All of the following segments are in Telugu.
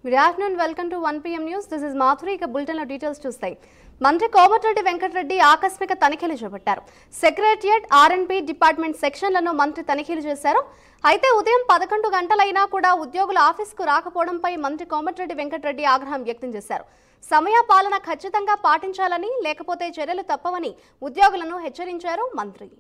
Good afternoon. Welcome to 1 PM News. This is Mathuri. ఇక బులెటిన్ లో డీటెయిల్స్ చూస్తాయి. మంత్రి కోమటిరెడ్డి వెంకటరెడ్డి ఆకస్మిక తనిఖీలు చేపట్టారు. సెక్రటరియట్ ఆర్ఎండ్బి డిపార్ట్మెంట్ సెక్షన్లను మంత్రి తనిఖీలు చేశారు. అయితే ఉదయం 11 గంటలైనా కూడా ఉద్యోగుల ఆఫీస్కు రాకపోవడంపై మంత్రి కోమటిరెడ్డి వెంకటరెడ్డి ఆగ్రహం వ్యక్తం చేశారు. సమయ పాలన ఖచ్చితంగా పాటించాలని, లేకపోతే చర్యలు తప్పవని ఉద్యోగులను హెచ్చరించారు మంత్రి.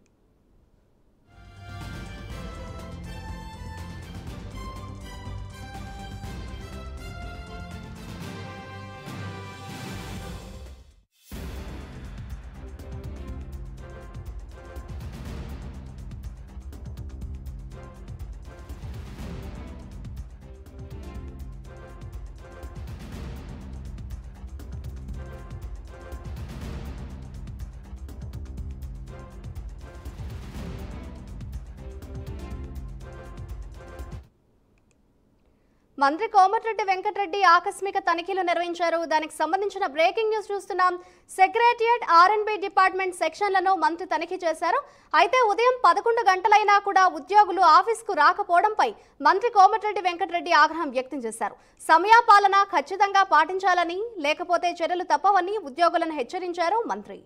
మంత్రి కోమటిరెడ్డి వెంకటరెడ్డి ఆకస్మిక తనిఖీలు నిర్వహించారు. దానికి సంబంధించిన బ్రేకింగ్ న్యూస్ చూస్తున్నాం. సెక్రటరియట్ ఆర్ఎండ్బి డిపార్ట్మెంట్ సెక్షన్లను మంత్రి తనిఖీ చేశారు. అయితే ఉదయం 11 గంటలైనా కూడా ఉద్యోగులు ఆఫీస్కు రాకపోవడంపై మంత్రి కోమటిరెడ్డి వెంకటరెడ్డి ఆగ్రహం వ్యక్తం చేశారు. సమయపాలన ఖచ్చితంగా పాటించాలని, లేకపోతే చర్యలు తప్పవని ఉద్యోగులను హెచ్చరించారు మంత్రి.